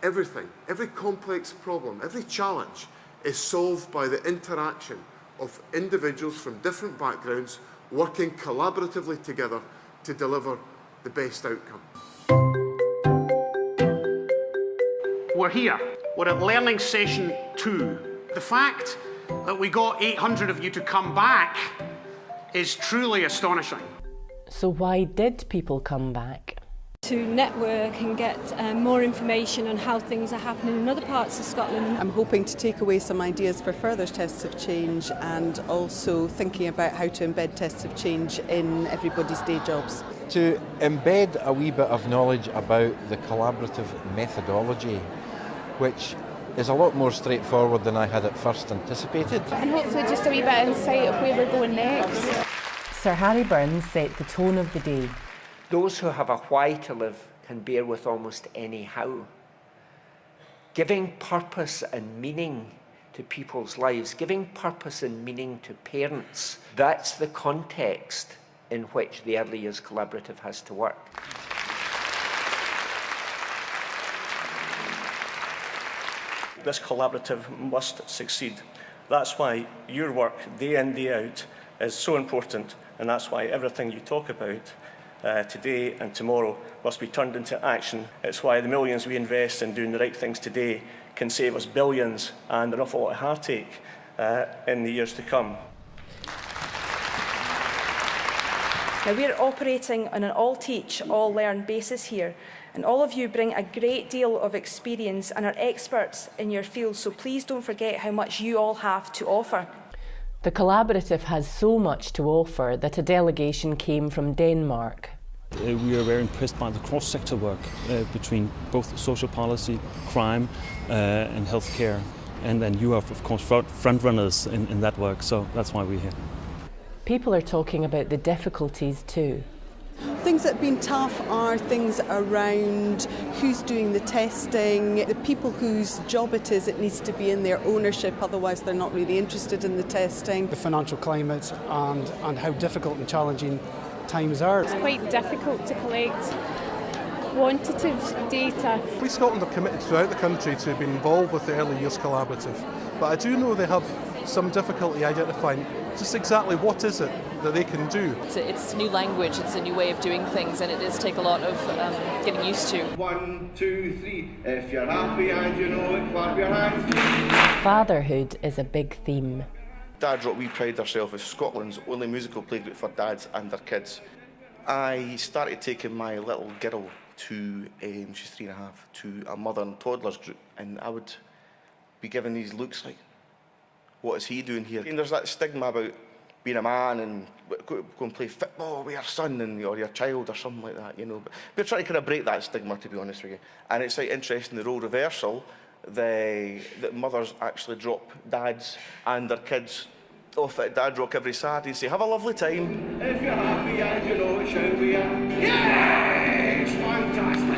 everything, every complex problem, every challenge is solved by the interaction of individuals from different backgrounds working collaboratively together to deliver the best outcome. We're here. We're at Learning Session 2. The fact that we got 800 of you to come back is truly astonishing. So why did people come back? To network and get more information on how things are happening in other parts of Scotland. I'm hoping to take away some ideas for further tests of change and also thinking about how to embed tests of change in everybody's day jobs. To embed a wee bit of knowledge about the collaborative methodology, which is a lot more straightforward than I had at first anticipated. And hopefully just a wee bit of insight of where we're going next. Sir Harry Burns set the tone of the day. Those who have a why to live can bear with almost any how. Giving purpose and meaning to people's lives, giving purpose and meaning to parents, that's the context in which the Early Years Collaborative has to work. This collaborative must succeed. That's why your work, day in, day out, is so important, and that's why everything you talk about today and tomorrow must be turned into action. It's why the millions we invest in doing the right things today can save us billions and an awful lot of heartache in the years to come. Now, we're operating on an all-teach, all-learn basis here, and all of you bring a great deal of experience and are experts in your field, so please don't forget how much you all have to offer. The collaborative has so much to offer that a delegation came from Denmark. We are very impressed by the cross-sector work between both social policy, crime and healthcare. And then you are, of course, front-runners in that work, so that's why we're here. People are talking about the difficulties too. Things that have been tough are things around who's doing the testing, the people whose job it is, it needs to be in their ownership, otherwise they're not really interested in the testing. The financial climate and how difficult and challenging times are. It's quite difficult to collect quantitative data. Police Scotland are committed throughout the country to being involved with the Early Years Collaborative, but I do know they have some difficulty identifying just exactly what is it that they can do. It's new language, it's a new way of doing things, and it does take a lot of getting used to. 1, 2, 3, if you're happy and you know it, clap your hands. Fatherhood is a big theme. Dad's Rock, we pride ourselves as Scotland's only musical playgroup for dads and their kids. I started taking my little girl to, she's 3.5, to a mother and toddlers group, and I would be given these looks like, what is he doing here? And there's that stigma about being a man and go and play football with your son or your child or something like that, you know. But we're trying to kind of break that stigma, to be honest with you. And it's like interesting, the role reversal, that mothers actually drop dads and their kids off at Dad Rock every Saturday and say, have a lovely time. If you're happy and you know it, shout we are. Yeah! It's fantastic.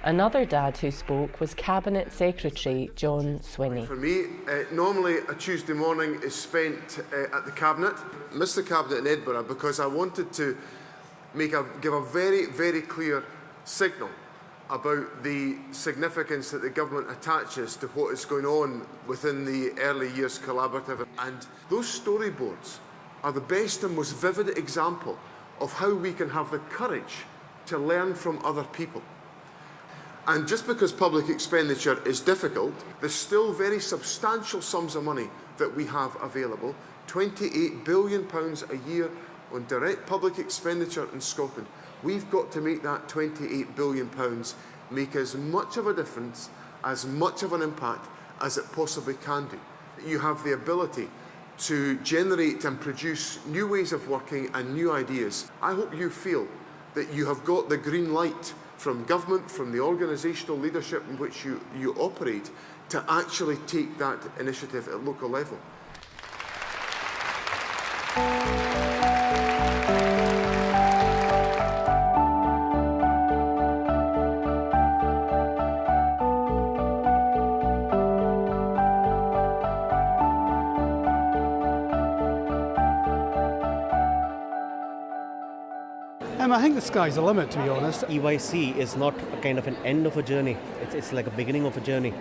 Another dad who spoke was Cabinet Secretary John Swinney. For me, normally a Tuesday morning is spent at the Cabinet. I missed the Cabinet in Edinburgh because I wanted to give a very, very clear signal about the significance that the government attaches to what is going on within the Early Years Collaborative. And those storyboards are the best and most vivid example of how we can have the courage to learn from other people. And just because public expenditure is difficult, there's still very substantial sums of money that we have available. £28 billion a year on direct public expenditure in Scotland. We've got to make that £28 billion make as much of a difference, as much of an impact as it possibly can do. You have the ability to generate and produce new ways of working and new ideas. I hope you feel that you have got the green light from government, from the organisational leadership in which you operate, to actually take that initiative at local level. I think the sky's the limit, to be honest. EYC is not a kind of an end of a journey. It's like a beginning of a journey.